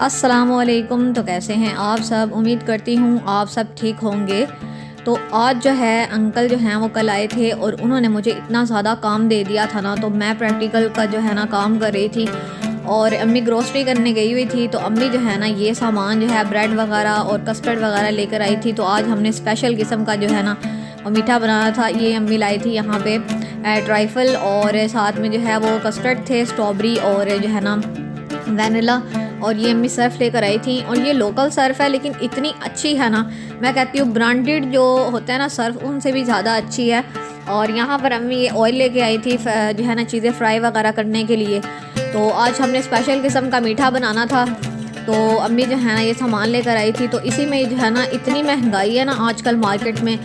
अस्सलामुअलैकुम। तो कैसे हैं आप सब? उम्मीद करती हूँ आप सब ठीक होंगे। तो आज जो है अंकल जो हैं वो कल आए थे और उन्होंने मुझे इतना ज़्यादा काम दे दिया था ना, तो मैं प्रैक्टिकल का जो है ना काम कर रही थी और अम्मी ग्रोसरी करने गई हुई थी। तो अम्मी जो है ना ये सामान जो है ब्रेड वगैरह और कस्टर्ड वगैरह लेकर आई थी। तो आज हमने स्पेशल किस्म का जो है ना वो मीठा बनाना था। ये अम्मी लाई थी यहाँ पे ट्राइफल और साथ में जो है वो कस्टर्ड थे, स्ट्रॉबेरी और जो है ना वैनिला। और ये अम्मी सर्फ़ लेकर आई थी और ये लोकल सर्फ़ है लेकिन इतनी अच्छी है ना, मैं कहती हूँ ब्रांडेड जो होता है ना सर्फ़ उनसे भी ज़्यादा अच्छी है। और यहाँ पर अम्मी ये ऑयल लेके आई थी जो है ना चीज़ें फ्राई वगैरह करने के लिए। तो आज हमने स्पेशल किस्म का मीठा बनाना था, तो अम्मी जो है ना ये सामान लेकर आई थी। तो इसी में जो है ना इतनी महंगाई है ना आजकल मार्केट में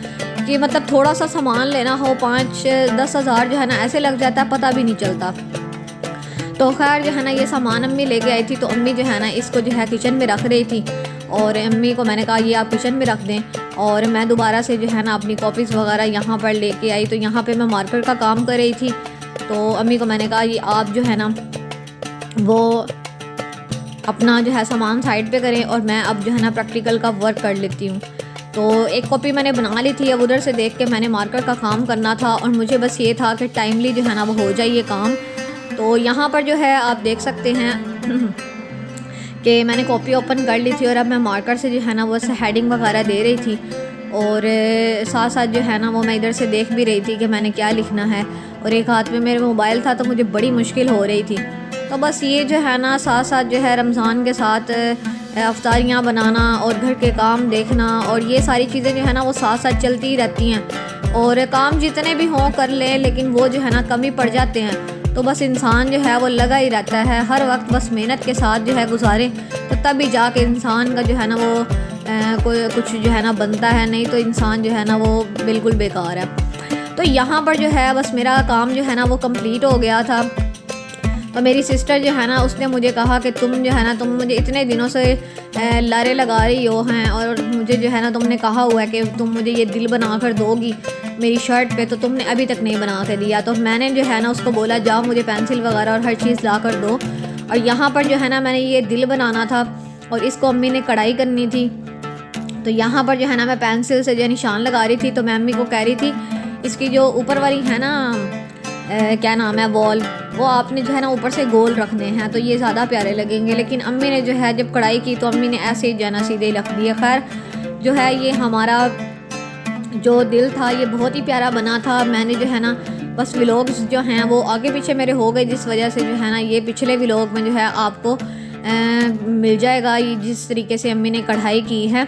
कि मतलब थोड़ा सा सामान लेना हो 5-10 हज़ार जो है ना ऐसे लग जाता है, पता भी नहीं चलता। तो खैर जो है ना ये सामान अम्मी लेके आई थी। तो अम्मी जो है ना इसको जो है किचन में रख रही थी और अम्मी को मैंने कहा ये आप किचन में रख दें। और मैं दोबारा से जो है ना अपनी कॉपीज़ वगैरह यहाँ पर लेके आई। तो यहाँ पे मैं मार्कर का काम कर रही थी। तो अम्मी को मैंने कहा ये आप जो है ना वो अपना जो है सामान साइड पे करें और मैं अब जो है ना प्रैक्टिकल का वर्क कर लेती हूँ। तो एक कॉपी मैंने बना ली थी, अब उधर से देख के मैंने मार्कर का काम करना था और मुझे बस ये था कि टाइमली जो है ना वो हो जाए ये काम। तो यहाँ पर जो है आप देख सकते हैं कि मैंने कॉपी ओपन कर ली थी और अब मैं मार्कर से जो है ना वो हेडिंग वगैरह दे रही थी और साथ साथ जो है ना वो मैं इधर से देख भी रही थी कि मैंने क्या लिखना है। और एक हाथ में मेरे मोबाइल था तो मुझे बड़ी मुश्किल हो रही थी। तो बस ये जो है ना साथ साथ जो है रमज़ान के साथ अफ्तारियाँ बनाना और घर के काम देखना और ये सारी चीज़ें जो है ना वो साथ साथ चलती ही रहती हैं। और काम जितने भी हों कर लें लेकिन वो जो है ना कमी पड़ जाते हैं। तो बस इंसान जो है वो लगा ही रहता है हर वक्त, बस मेहनत के साथ जो है गुजारे तो तभी जाके इंसान का जो है ना वो कोई कुछ जो है ना बनता है, नहीं तो इंसान जो है ना वो बिल्कुल बेकार है। तो यहाँ पर जो है बस मेरा काम जो है ना वो कंप्लीट हो गया था। तो मेरी सिस्टर जो है ना उसने मुझे कहा कि तुम जो है ना तुम मुझे इतने दिनों से लारे लगा रही हो हैं और मुझे जो है ना तुमने कहा हुआ है कि तुम मुझे ये दिल बना कर दोगी मेरी शर्ट पे, तो तुमने अभी तक नहीं बना के दिया। तो मैंने जो है ना उसको बोला जाओ मुझे पेंसिल वगैरह और हर चीज़ ला कर दो। और यहाँ पर जो है ना मैंने ये दिल बनाना था और इसको अम्मी ने कढ़ाई करनी थी। तो यहाँ पर जो है ना मैं पेंसिल से जो निशान लगा रही थी। तो मैं अम्मी को कह रही थी इसकी जो ऊपर वाली है ना क्या नाम है बॉल, वो आपने जो है ना ऊपर से गोल रखने हैं तो ये ज़्यादा प्यारे लगेंगे। लेकिन अम्मी ने जो है जब कढ़ाई की तो अम्मी ने ऐसे ही जो है ना सीधे रख दिए। खैर जो है ये हमारा जो दिल था ये बहुत ही प्यारा बना था। मैंने जो है ना बस व्लॉग्स जो हैं वो आगे पीछे मेरे हो गए, जिस वजह से जो है ना ये पिछले व्लॉग में जो है आपको मिल जाएगा ये जिस तरीके से अम्मी ने कढ़ाई की है।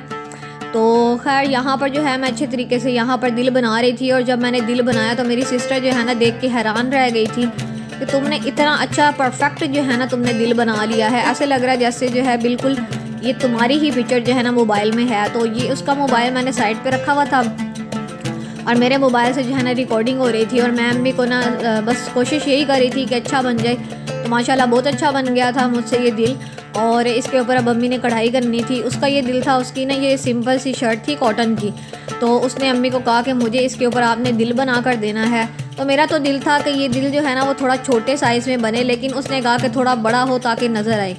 तो खैर यहाँ पर जो है मैं अच्छे तरीके से यहाँ पर दिल बना रही थी और जब मैंने दिल बनाया तो मेरी सिस्टर जो है ना देख के हैरान रह गई थी कि तुमने इतना अच्छा परफेक्ट जो है ना तुमने दिल बना लिया है, ऐसे लग रहा है जैसे जो है बिल्कुल ये तुम्हारी ही पिक्चर जो है ना मोबाइल में है। तो ये उसका मोबाइल मैंने साइड पे रखा हुआ था और मेरे मोबाइल से जो है ना रिकॉर्डिंग हो रही थी और मैं अम्मी को ना बस कोशिश यही कर रही थी कि अच्छा बन जाए। तो माशाल्लाह बहुत अच्छा बन गया था मुझसे ये दिल। और इसके ऊपर अब अम्मी ने कढ़ाई करनी थी। उसका ये दिल था, उसकी ना ये सिंपल सी शर्ट थी कॉटन की। तो उसने अम्मी को कहा कि मुझे इसके ऊपर आपने दिल बना कर देना है। तो मेरा तो दिल था कि ये दिल जो है ना वो थोड़ा छोटे साइज़ में बने, लेकिन उसने कहा कि थोड़ा बड़ा हो ताकि नज़र आए।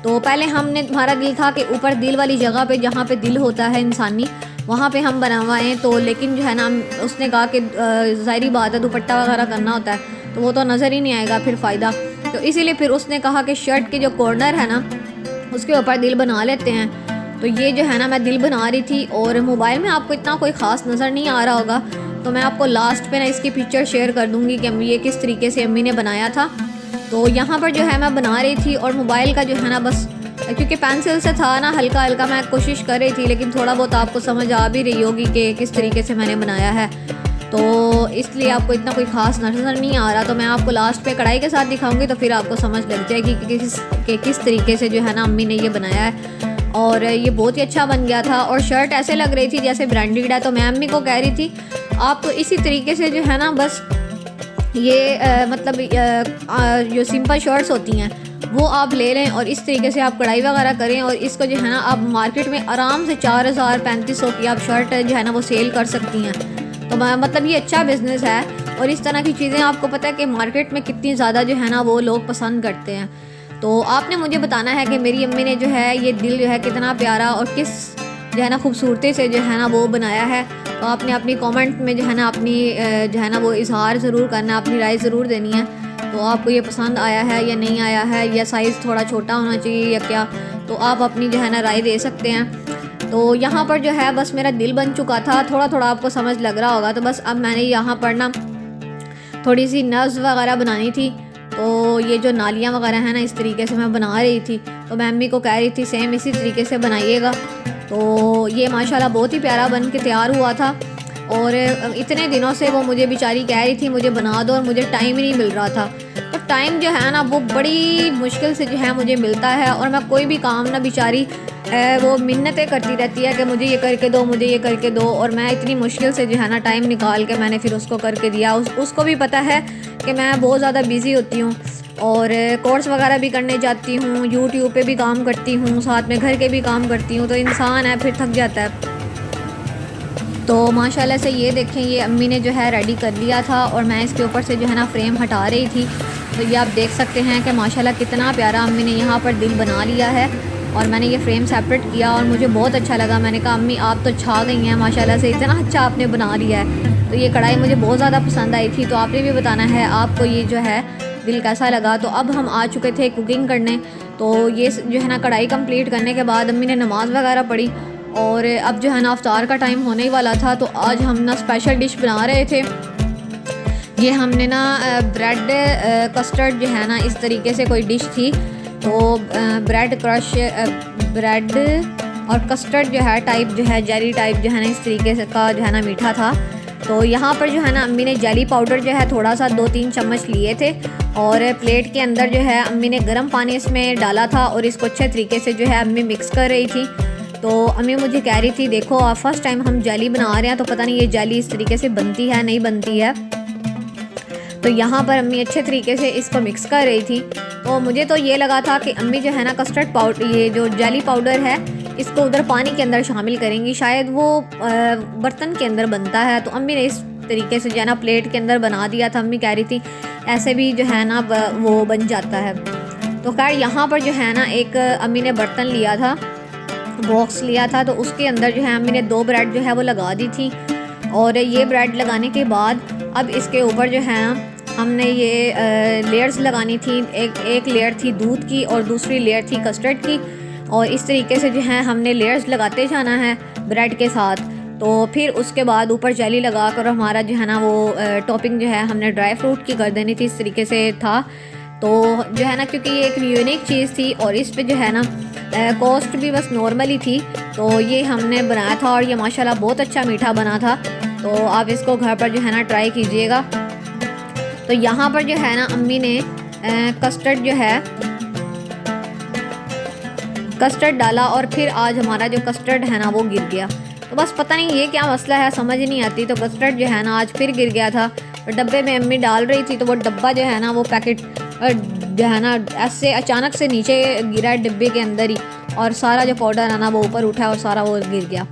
तो पहले हमारा दिल था कि ऊपर दिल वाली जगह पे जहाँ पे दिल होता है इंसानी वहाँ पे हम बनवाएं। तो लेकिन जो है ना उसने कहा कि ज़ाहिरी बात है दुपट्टा वगैरह करना होता है तो वो तो नज़र ही नहीं आएगा फिर फ़ायदा। तो इसीलिए फिर उसने कहा कि शर्ट के जो कॉर्नर है ना उसके ऊपर दिल बना लेते हैं। तो ये जो है ना मैं दिल बना रही थी और मोबाइल में आपको इतना कोई ख़ास नज़र नहीं आ रहा होगा, तो मैं आपको लास्ट पे ना इसकी पिक्चर शेयर कर दूँगी कि ये किस तरीके से अम्मी ने बनाया था। तो यहाँ पर जो है मैं बना रही थी और मोबाइल का जो है ना बस क्योंकि पेंसिल से था ना हल्का हल्का मैं कोशिश कर रही थी, लेकिन थोड़ा बहुत आपको समझ आ भी रही होगी कि किस तरीके से मैंने बनाया है। तो इसलिए आपको इतना कोई ख़ास नज़र नहीं आ रहा। तो मैं आपको लास्ट पे कढ़ाई के साथ दिखाऊंगी तो फिर आपको समझ लग जाएगी कि किस तरीके से जो है ना अम्मी ने ये बनाया है। और ये बहुत ही अच्छा बन गया था और शर्ट ऐसे लग रही थी जैसे ब्रांडेड है। तो मैं अम्मी को कह रही थी आपको इसी तरीके से जो है ना बस ये मतलब जो सिंपल शर्ट्स होती हैं वो आप ले लें और इस तरीके से आप कढ़ाई वगैरह करें और इसको जो है ना आप मार्केट में आराम से 4000-3500 की आप शर्ट जो है ना वो सेल कर सकती हैं। तो मतलब ये अच्छा बिज़नेस है और इस तरह की चीज़ें आपको पता है कि मार्केट में कितनी ज़्यादा जो है ना वो लोग पसंद करते हैं। तो आपने मुझे बताना है कि मेरी अम्मी ने जो है ये दिल जो है कितना प्यारा और किस जो है ना खूबसूरती से जो है ना वो बनाया है। तो आपने अपनी कमेंट में जो है ना अपनी जो है ना वो इजहार ज़रूर करना, अपनी राय ज़रूर देनी है। तो आपको ये पसंद आया है या नहीं आया है, या साइज़ थोड़ा छोटा होना चाहिए या क्या, तो आप अपनी जो है ना राय दे सकते हैं। तो यहाँ पर जो है बस मेरा दिल बन चुका था, थोड़ा थोड़ा आपको समझ लग रहा होगा। तो बस अब मैंने यहाँ पर ना थोड़ी सी नर्व्स वगैरह बनानी थी। तो ये जो नालियाँ वगैरह हैं ना, इस तरीके से मैं बना रही थी। तो मैं अम्मी को कह रही थी सेम इसी तरीके से बनाइएगा। तो ये माशाल्लाह बहुत ही प्यारा बन के तैयार हुआ था। और इतने दिनों से वो मुझे बेचारी कह रही थी मुझे बना दो, और मुझे टाइम ही नहीं मिल रहा था। तो टाइम जो है ना वो बड़ी मुश्किल से जो है मुझे मिलता है, और मैं कोई भी काम ना बेचारी वो मिन्नतें करती रहती है कि मुझे ये करके दो, मुझे ये करके दो। और मैं इतनी मुश्किल से जो है ना टाइम निकाल के मैंने फिर उसको करके दिया। उसको भी पता है कि मैं बहुत ज़्यादा बिज़ी होती हूँ, और कोर्स वगैरह भी करने जाती हूँ, यूट्यूब पे भी काम करती हूँ, साथ में घर के भी काम करती हूँ। तो इंसान है फिर थक जाता है। तो माशाल्लाह से ये देखें, ये अम्मी ने जो है रेडी कर लिया था, और मैं इसके ऊपर से जो है ना फ्रेम हटा रही थी। तो ये आप देख सकते हैं कि माशाल्लाह कितना प्यारा अम्मी ने यहाँ पर दिल बना लिया है। और मैंने ये फ्रेम सेपरेट किया और मुझे बहुत अच्छा लगा। मैंने कहा अम्मी आप तो छा गई हैं माशाल्लाह से, इतना अच्छा आपने बना लिया है। तो ये कढ़ाई मुझे बहुत ज़्यादा पसंद आई थी। तो आपने भी बताना है आपको ये जो है दिल कैसा लगा। तो अब हम आ चुके थे कुकिंग करने। तो ये जो है ना कढ़ाई कंप्लीट करने के बाद अम्मी ने नमाज़ वगैरह पढ़ी, और अब जो है ना अफ्तार का टाइम होने ही वाला था। तो आज हम ना स्पेशल डिश बना रहे थे। ये हमने ना ब्रेड कस्टर्ड जो है ना इस तरीके से कोई डिश थी। तो ब्रेड क्रश ब्रेड और कस्टर्ड जो है टाइप जो है जेली टाइप जो है ना इस तरीके से का जो है ना मीठा था। तो यहाँ पर जो है ना अम्मी ने जेली पाउडर जो है थोड़ा सा 2-3 चम्मच लिए थे, और प्लेट के अंदर जो है अम्मी ने गर्म पानी इसमें डाला था, और इसको अच्छे तरीके से जो है अम्मी मिक्स कर रही थी। तो अम्मी मुझे कह रही थी देखो फर्स्ट टाइम हम जेली बना रहे हैं, तो पता नहीं ये जेली इस तरीके से बनती है नहीं बनती है। तो यहाँ पर अम्मी अच्छे तरीके से इसको मिक्स कर रही थी। तो मुझे तो ये लगा था कि अम्मी जो है ना कस्टर्ड पाउडर, ये जो जेली पाउडर है, इसको उधर पानी के अंदर शामिल करेंगी, शायद वो बर्तन के अंदर बनता है। तो अम्मी ने इस तरीके से जो है ना प्लेट के अंदर बना दिया था। अम्मी कह रही थी ऐसे भी जो है ना वो बन जाता है। तो खैर यहाँ पर जो है ना एक अम्मी ने बर्तन लिया था, बॉक्स लिया था। तो उसके अंदर जो है अम्मी ने 2 ब्रेड जो है वो लगा दी थी। और ये ब्रेड लगाने के बाद अब इसके ऊपर जो है हमने ये लेयर्स लगानी थी। एक लेयर थी दूध की और दूसरी लेयर थी कस्टर्ड की, और इस तरीके से जो है हमने लेयर्स लगाते जाना है ब्रेड के साथ। तो फिर उसके बाद ऊपर जेली लगा कर हमारा जो है ना वो टॉपिंग जो है हमने ड्राई फ्रूट की कर देनी थी, इस तरीके से था। तो जो है ना क्योंकि ये एक यूनिक चीज़ थी, और इस पे जो है ना कॉस्ट भी बस नॉर्मल ही थी। तो ये हमने बनाया था, और ये माशाल्लाह बहुत अच्छा मीठा बना था। तो आप इसको घर पर जो है ना ट्राई कीजिएगा। तो यहाँ पर जो है ना अम्मी ने कस्टर्ड जो है कस्टर्ड डाला, और फिर आज हमारा जो कस्टर्ड है ना वो गिर गया। तो बस पता नहीं ये क्या मसला है, समझ ही नहीं आती। तो कस्टर्ड जो है ना आज फिर गिर गया था। और डब्बे में अम्मी डाल रही थी, तो वो डब्बा जो है ना वो पैकेट जो है ना ऐसे अचानक से नीचे गिरा डिब्बे के अंदर ही, और सारा जो पाउडर है ना वो ऊपर उठा और सारा वो गिर गया।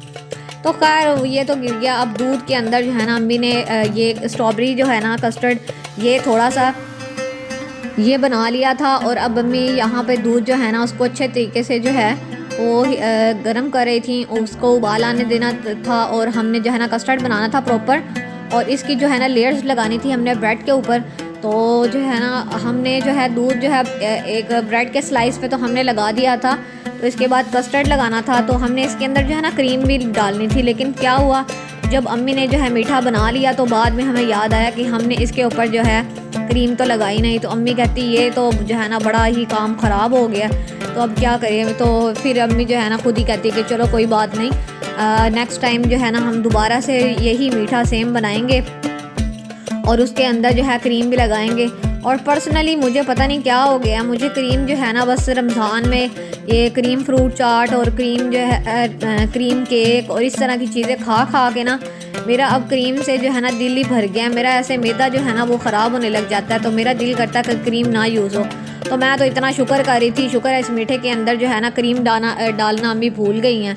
तो खैर ये तो गिर गया। अब दूध के अंदर जो है ना अम्मी ने ये स्ट्रॉबेरी जो है ना कस्टर्ड ये थोड़ा सा ये बना लिया था, और अब अम्मी यहाँ पे दूध जो है ना उसको अच्छे तरीके से जो है वो गर्म कर रही थी। उसको उबाल आने देना था, और हमने जो है ना कस्टर्ड बनाना था प्रॉपर, और इसकी जो है ना लेयर्स लगानी थी हमने ब्रेड के ऊपर। तो जो है ना हमने जो है दूध जो है एक ब्रेड के स्लाइस पे तो हमने लगा दिया था। तो इसके बाद कस्टर्ड लगाना था, तो हमने इसके अंदर जो है ना क्रीम भी डालनी थी। लेकिन क्या हुआ, जब अम्मी ने जो है मीठा बना लिया तो बाद में हमें याद आया कि हमने इसके ऊपर जो है क्रीम तो लगाई नहीं। तो अम्मी कहती ये तो जो है ना बड़ा ही काम ख़राब हो गया, तो अब क्या करें। तो फिर अम्मी जो है ना खुद ही कहती कि चलो कोई बात नहीं, नेक्स्ट टाइम जो है ना हम दोबारा से यही मीठा सेम बनाएंगे, और उसके अंदर जो है क्रीम भी लगाएंगे। और पर्सनली मुझे पता नहीं क्या हो गया, मुझे क्रीम जो है ना बस रमज़ान में ये क्रीम फ्रूट चाट और क्रीम जो है क्रीम केक और इस तरह की चीज़ें खा खा के ना मेरा अब क्रीम से जो है ना दिल ही भर गया। मेरा ऐसे मैदा जो है ना वो ख़राब होने लग जाता है, तो मेरा दिल करता है कि क्रीम ना यूज़ हो। तो मैं तो इतना शुक्र कर रही थी, शुक्र है इस मीठे के अंदर जो है ना क्रीम डालना अम्मी भूल गई हैं।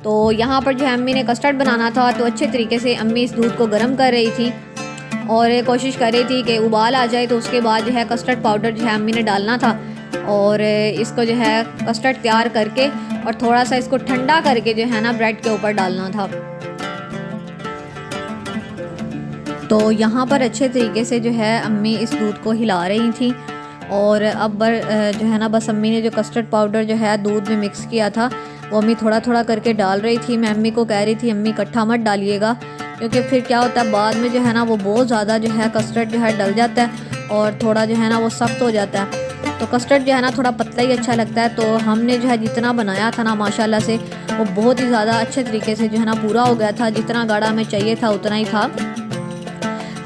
तो यहाँ पर जो है अम्मी ने कस्टर्ड बनाना था, तो अच्छे तरीके से अम्मी इस दूध को गर्म कर रही थी और कोशिश कर रही थी कि उबाल आ जाए। तो उसके बाद जो है कस्टर्ड पाउडर जो है अम्मी ने डालना था। और इसको जो है कस्टर्ड तैयार करके और थोड़ा सा इसको ठंडा करके जो है ना ब्रेड के ऊपर डालना था। तो यहाँ पर अच्छे तरीके से जो है अम्मी इस दूध को हिला रही थी और अब जो है ना बस अम्मी ने जो कस्टर्ड पाउडर जो है दूध में मिक्स किया था वो अम्मी थोड़ा थोड़ा करके डाल रही थी। मैं अम्मी को कह रही थी अम्मी इकट्ठा मत डालिएगा, क्योंकि फिर क्या होता है बाद में जो है ना वो बहुत ज़्यादा जो है कस्टर्ड जो है डल जाता है और थोड़ा जो है ना वो सख्त हो जाता है। तो कस्टर्ड जो है ना थोड़ा पतला ही अच्छा लगता है। तो हमने जो है जितना बनाया था ना माशाल्लाह से वो बहुत ही ज़्यादा अच्छे तरीके से जो है ना पूरा हो गया था, जितना गाढ़ा हमें चाहिए था उतना ही था।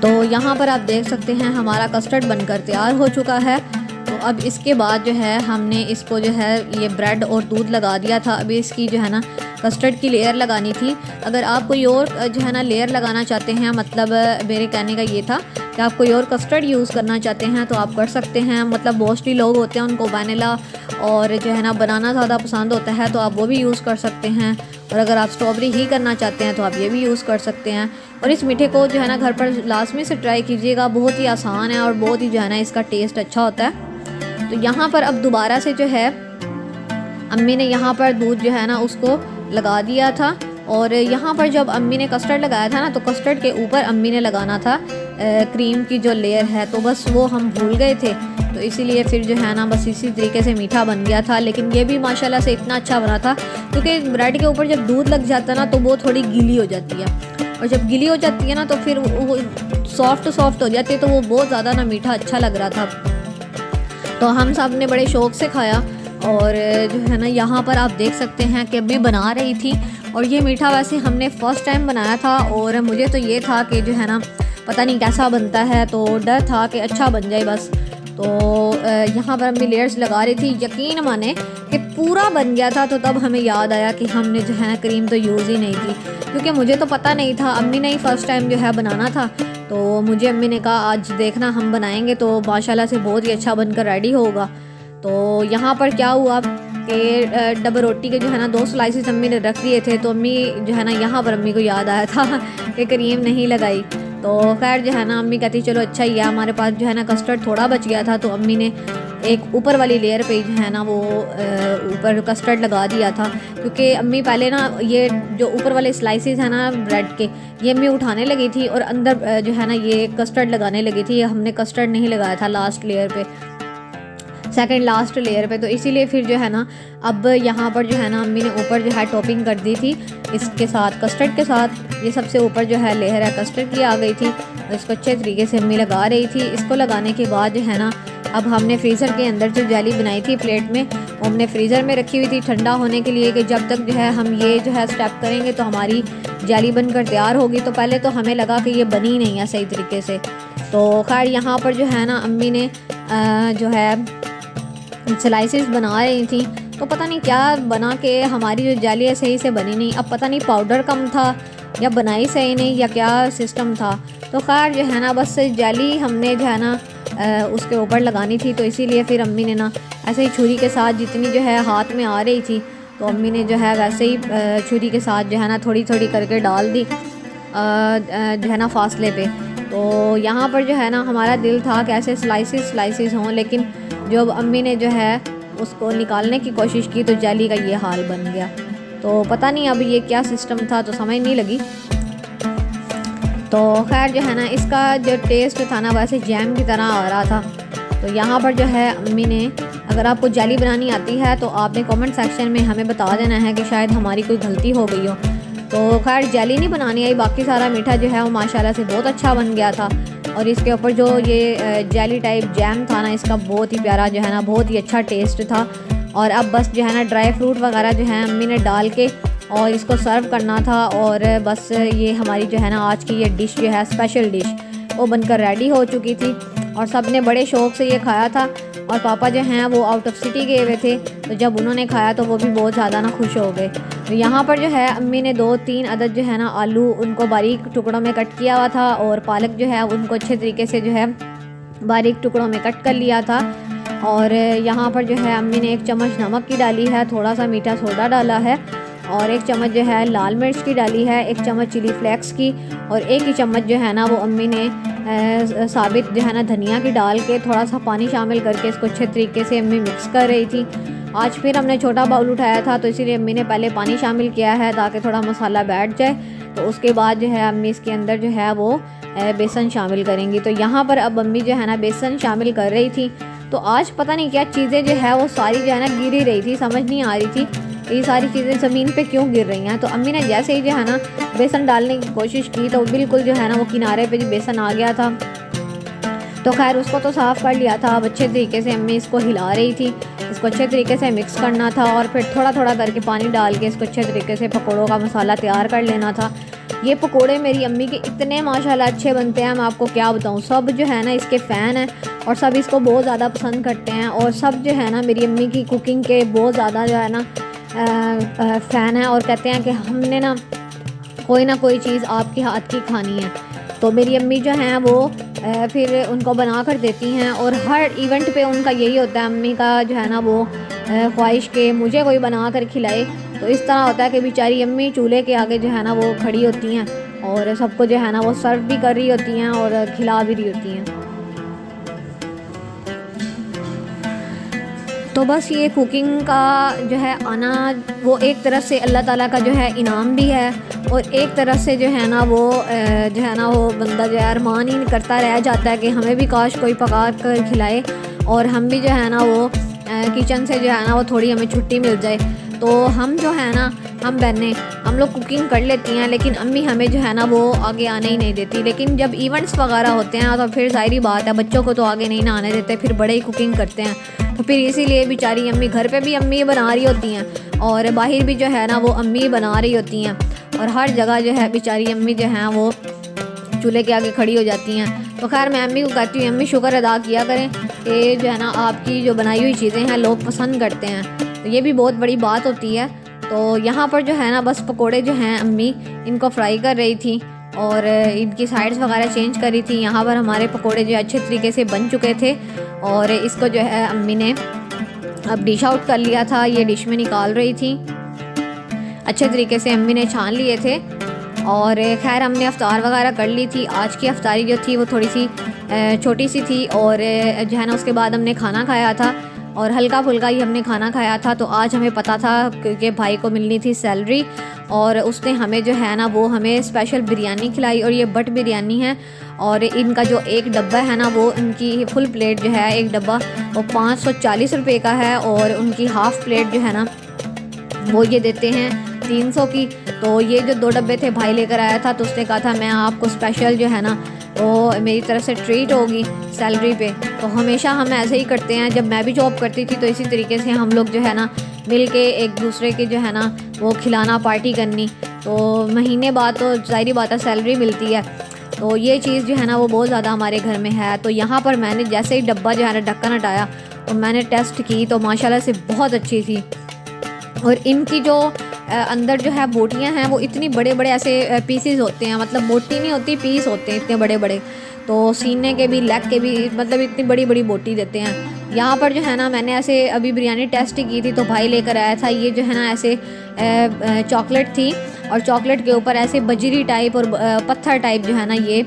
तो यहाँ पर आप देख सकते हैं हमारा कस्टर्ड बनकर तैयार हो चुका है। तो अब इसके बाद जो है हमने इसको जो है ये ब्रेड और दूध लगा दिया था। अभी इसकी जो है ना कस्टर्ड की लेयर लगानी थी। अगर आप कोई और जो है ना लेयर लगाना चाहते हैं, मतलब मेरे कहने का ये था कि आप कोई और कस्टर्ड यूज़ करना चाहते हैं तो आप कर सकते हैं। मतलब मोस्टली लोग होते हैं उनको वैनिला और जो है ना बनाना ज़्यादा पसंद होता है, तो आप वो भी यूज़ कर सकते हैं। और अगर आप स्ट्रॉबेरी ही करना चाहते हैं तो आप ये भी यूज़ कर सकते हैं। और इस मीठे को जो है ना घर पर लाजमी से ट्राई कीजिएगा, बहुत ही आसान है और बहुत ही जो है ना इसका टेस्ट अच्छा होता है। तो यहाँ पर अब दोबारा से जो है अम्मी ने यहाँ पर दूध जो है ना उसको लगा दिया था। और यहाँ पर जब अम्मी ने कस्टर्ड लगाया था ना तो कस्टर्ड के ऊपर अम्मी ने लगाना था क्रीम की जो लेयर है, तो बस वो हम भूल गए थे। तो इसीलिए फिर जो है ना बस इसी तरीके से मीठा बन गया था। लेकिन ये भी माशाल्लाह से इतना अच्छा बना था, क्योंकि ब्रेड के ऊपर जब दूध लग जाता है ना तो वो थोड़ी गीली हो जाती है, और जब गीली हो जाती है ना तो फिर वो सॉफ्ट हो जाती है, तो वो बहुत ज़्यादा ना मीठा अच्छा लग रहा था। तो हम सब ने बड़े शौक़ से खाया। और जो है ना यहाँ पर आप देख सकते हैं कि अम्मी बना रही थी। और ये मीठा वैसे हमने फ़र्स्ट टाइम बनाया था और मुझे तो ये था कि जो है ना पता नहीं कैसा बनता है, तो डर था कि अच्छा बन जाए बस। तो यहाँ पर अम्मी लेयर्स लगा रही थी। यकीन माने कि पूरा बन गया था। तो तब हमें याद आया कि हमने जो है ना क्रीम तो यूज़ ही नहीं की, क्योंकि मुझे तो पता नहीं था, अम्मी ने ही फ़र्स्ट टाइम जो है बनाना था। तो मुझे अम्मी ने कहा आज देखना हम बनाएंगे तो माशाल्लाह से बहुत ही अच्छा बनकर रेडी होगा। तो यहाँ पर क्या हुआ कि डबल रोटी के जो है ना 2 स्लाइसेस अम्मी ने रख दिए थे। तो अम्मी जो है ना यहाँ पर अम्मी को याद आया था कि क्रीम नहीं लगाई। तो खैर जो है ना अम्मी कहती चलो अच्छा ही है, हमारे पास जो है ना कस्टर्ड थोड़ा बच गया था, तो अम्मी ने एक ऊपर वाली लेयर पे जो है ना वो ऊपर कस्टर्ड लगा दिया था। क्योंकि अम्मी पहले ना ये जो ऊपर वाले स्लाइसेस हैं ना ब्रेड के, ये अम्मी उठाने लगी थी और अंदर जो है ना ये कस्टर्ड लगाने लगी थी। हमने कस्टर्ड नहीं लगाया था लास्ट लेयर पे, सेकंड लास्ट लेयर पे। तो इसीलिए फिर जो है ना अब यहाँ पर जो है ना अम्मी ने ऊपर जो है टॉपिंग कर दी थी इसके साथ, कस्टर्ड के साथ। ये सबसे ऊपर जो है लेयर है कस्टर्ड की आ गई थी, और इसको अच्छे तरीके से अम्मी लगा रही थी। इसको लगाने के बाद जो है ना अब हमने फ्रीज़र के अंदर जो जेली बनाई थी प्लेट में, वो हमने फ्रीज़र में रखी हुई थी ठंडा होने के लिए, कि जब तक जो है हम ये जो है स्टेप करेंगे तो हमारी जेली बनकर तैयार होगी। तो पहले तो हमें लगा कि ये बनी नहीं है सही तरीके से। तो खैर यहाँ पर जो है ना अम्मी ने जो है स्लाइसेस बना रही थी, तो पता नहीं क्या बना के हमारी जो जेली है सही से बनी नहीं। अब पता नहीं पाउडर कम था या बनाई सही नहीं या क्या सिस्टम था। तो खैर जो है ना बस जेली हमने जो है ना उसके ऊपर लगानी थी। तो इसीलिए फिर अम्मी ने ना ऐसे ही छुरी के साथ जितनी जो है हाथ में आ रही थी, तो अम्मी ने जो है वैसे ही छुरी के साथ जो है ना थोड़ी थोड़ी करके डाल दी जो है ना फासले पे। तो यहाँ पर जो है ना हमारा दिल था कि ऐसे स्लाइसेस हों, लेकिन जब अम्मी ने जो है उसको निकालने की कोशिश की तो जेली का ये हाल बन गया। तो पता नहीं अब ये क्या सिस्टम था, तो समझ नहीं लगी। तो खैर जो है ना इसका जो टेस्ट था ना वैसे जैम की तरह आ रहा था। तो यहाँ पर जो है अम्मी ने, अगर आपको जेली बनानी आती है तो आपने कमेंट सेक्शन में हमें बता देना है कि शायद हमारी कोई गलती हो गई हो। तो खैर जेली नहीं बनानी आई, बाकी सारा मीठा जो है वो माशाल्लाह से बहुत अच्छा बन गया था। और इसके ऊपर जो ये जेली टाइप जैम था ना इसका बहुत ही प्यारा जो है ना बहुत ही अच्छा टेस्ट था। और अब बस जो है ना ड्राई फ्रूट वगैरह जो है अम्मी ने डाल के और इसको सर्व करना था। और बस ये हमारी जो है ना आज की ये डिश जो है स्पेशल डिश वो बनकर रेडी हो चुकी थी और सब ने बड़े शौक़ से ये खाया था। और पापा जो हैं वो आउट ऑफ सिटी गए हुए थे, तो जब उन्होंने खाया तो वो भी बहुत ज़्यादा ना खुश हो गए। तो यहाँ पर जो है अम्मी ने 2-3 अदद जो है ना आलू उनको बारीक टुकड़ों में कट किया हुआ था, और पालक जो है उनको अच्छे तरीके से जो है बारीक टुकड़ों में कट कर लिया था। और यहाँ पर जो है अम्मी ने 1 चम्मच नमक की डाली है, थोड़ा सा मीठा सोडा डाला है, और 1 चम्मच जो है लाल मिर्च की डाली है, 1 चम्मच चिली फ्लेक्स की, और 1 ही चम्मच जो है ना वो अम्मी ने साबित जो है ना धनिया की डाल के थोड़ा सा पानी शामिल करके इसको अच्छे तरीके से अम्मी मिक्स कर रही थी। आज फिर हमने छोटा बाउल उठाया था तो इसीलिए अम्मी ने पहले पानी शामिल किया है ताकि थोड़ा मसाला बैठ जाए। तो उसके बाद जो है अम्मी इसके अंदर जो है वो बेसन शामिल करेंगी। तो यहाँ पर अब अम्मी जो है ना बेसन शामिल कर रही थी। तो आज पता नहीं क्या चीज़ें जो है वो सारी जो है ना गिर ही रही थी, समझ नहीं आ रही थी ये सारी चीज़ें ज़मीन पे क्यों गिर रही हैं। तो अम्मी ने जैसे ही जो है ना बेसन डालने की कोशिश की तो बिल्कुल जो है ना वो किनारे पे जो बेसन आ गया था। तो खैर उसको तो साफ़ कर लिया था। अब अच्छे तरीके से अम्मी इसको हिला रही थी, इसको अच्छे तरीके से मिक्स करना था और फिर थोड़ा थोड़ा करके पानी डाल के इसको अच्छे तरीके से पकौड़ों का मसाला तैयार कर लेना था। ये पकोड़े मेरी अम्मी के इतने माशाल्लाह अच्छे बनते हैं, मैं आपको क्या बताऊँ। सब जो है ना इसके फ़ैन हैं और सब इसको बहुत ज़्यादा पसंद करते हैं और सब जो है ना मेरी अम्मी की कुकिंग के बहुत ज़्यादा जो है ना फ़ैन है और कहते हैं कि हमने ना कोई चीज़ आपके हाथ की खानी है। तो मेरी अम्मी जो हैं वो फिर उनको बना कर देती हैं और हर इवेंट पे उनका यही होता है, अम्मी का जो है ना वो ख्वाहिश के मुझे कोई बना कर खिलाए। तो इस तरह होता है कि बेचारी अम्मी चूल्हे के आगे जो है ना वो खड़ी होती हैं और सबको जो है ना वो सर्व भी कर रही होती हैं और खिला भी रही होती हैं। तो बस ये कुकिंग का जो है आना वो एक तरफ से अल्लाह ताला का जो है इनाम भी है और एक तरफ से जो है ना वो बंदा जो है अरमान ही करता रह जाता है कि हमें भी काश कोई पका कर खिलाए और हम भी जो है ना वो किचन से जो है ना वो थोड़ी हमें छुट्टी मिल जाए। तो हम जो है ना हम बहनें हम लोग कुकिंग कर लेती हैं लेकिन अम्मी हमें जो है ना वो आगे आने ही नहीं देती। लेकिन जब इवेंट्स वगैरह होते हैं तो फिर ज़ाहिरी बात है बच्चों को तो आगे नहीं ना आने देते, फिर बड़े ही कुकिंग करते हैं। तो फिर इसीलिए बेचारी अम्मी घर पे भी अम्मी बना रही होती हैं और बाहर भी जो है ना वो अम्मी बना रही होती हैं और हर जगह जो है बेचारी अम्मी जो हैं वो चूल्हे के आगे खड़ी हो जाती हैं। तो खैर मैं अम्मी को कहती हूँ अम्मी शुक्र अदा किया करें कि जो है ना आपकी जो बनाई हुई चीज़ें हैं लोग पसंद करते हैं, तो ये भी बहुत बड़ी बात होती है। तो यहाँ पर जो है ना बस पकोड़े जो हैं अम्मी इनको फ्राई कर रही थी और इनकी साइड्स वगैरह चेंज करी थी। यहाँ पर हमारे पकोड़े जो अच्छे तरीके से बन चुके थे और इसको जो है अम्मी ने अब डिश आउट कर लिया था, ये डिश में निकाल रही थी। अच्छे तरीके से अम्मी ने छान लिए थे और खैर हमने अफ्तार वगैरह कर ली थी। आज की अफ्तारी जो थी वो थोड़ी सी छोटी सी थी और जो है ना उसके बाद हमने खाना खाया था और हल्का फुल्का ही हमने खाना खाया था। तो आज हमें पता था क्योंकि भाई को मिलनी थी सैलरी और उसने हमें जो है ना वो हमें स्पेशल बिरयानी खिलाई और ये बट बिरयानी है और इनका जो एक डब्बा है ना वो इनकी फुल प्लेट जो है एक डब्बा वो 540 रुपये का है और उनकी हाफ़ प्लेट जो है ना वो ये देते हैं 300 की। तो ये जो 2 डब्बे थे भाई लेकर आया था तो उसने कहा था मैं आपको स्पेशल जो है ना वो मेरी तरफ से ट्रीट होगी सैलरी पे। तो हमेशा हम ऐसे ही करते हैं, जब मैं भी जॉब करती थी तो इसी तरीके से हम लोग जो है ना मिल के एक दूसरे के जो है ना वो खिलाना पार्टी करनी। तो महीने बाद तो ज़ाहिरी बात है सैलरी मिलती है, तो ये चीज़ जो है ना वो बहुत ज़्यादा हमारे घर में है। तो यहाँ पर मैंने जैसे ही डब्बा जो है ना ढक्कन हटाया तो मैंने टेस्ट की तो माशाल्लाह से बहुत अच्छी थी। और इनकी जो अंदर जो है बोटियां हैं वो इतनी बड़े बड़े ऐसे पीसेस होते हैं, मतलब बोटी नहीं होती पीस होते हैं इतने बड़े बड़े। तो सीने के भी लेग के भी मतलब इतनी बड़ी बड़ी बोटी देते हैं। यहाँ पर जो है ना मैंने ऐसे अभी बिरयानी टेस्ट की थी तो भाई लेकर आया था, ये जो है ना ऐसे चॉकलेट थी और चॉकलेट के ऊपर ऐसे बजरी टाइप और पत्थर टाइप जो है ना ये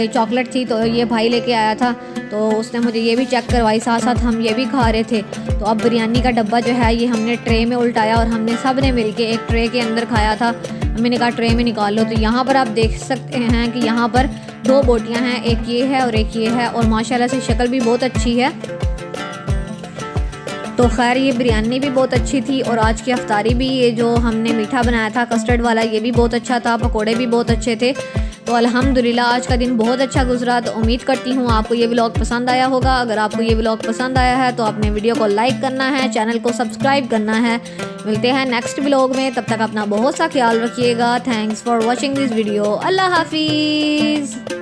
चॉकलेट थी। तो ये भाई लेके आया था तो उसने मुझे ये भी चेक करवाई, साथ साथ हम ये भी खा रहे थे। तो अब बिरयानी का डब्बा जो है ये हमने ट्रे में उल्टाया और हमने सब ने मिल के एक ट्रे के अंदर खाया था। मैंने कहा ट्रे में निकाल लो। तो यहाँ पर आप देख सकते हैं कि यहाँ पर 2 बोटियाँ हैं, एक ये है और एक ये है और माशाल्लाह से शक्ल भी बहुत अच्छी है। तो खैर ये बिरयानी भी बहुत अच्छी थी और आज की अफ्तारी भी ये जो हमने मीठा बनाया था कस्टर्ड वाला ये भी बहुत अच्छा था, पकोड़े भी बहुत अच्छे थे। तो अल्हम्दुलिल्लाह आज का दिन बहुत अच्छा गुजरा। तो उम्मीद करती हूँ आपको ये व्लॉग पसंद आया होगा। अगर आपको ये व्लॉग पसंद आया है तो आपने वीडियो को लाइक करना है, चैनल को सब्सक्राइब करना है। मिलते हैं नेक्स्ट व्लॉग में, तब तक अपना बहुत सा ख्याल रखिएगा। Thanks for watching this video. अल्लाह हाफिज़।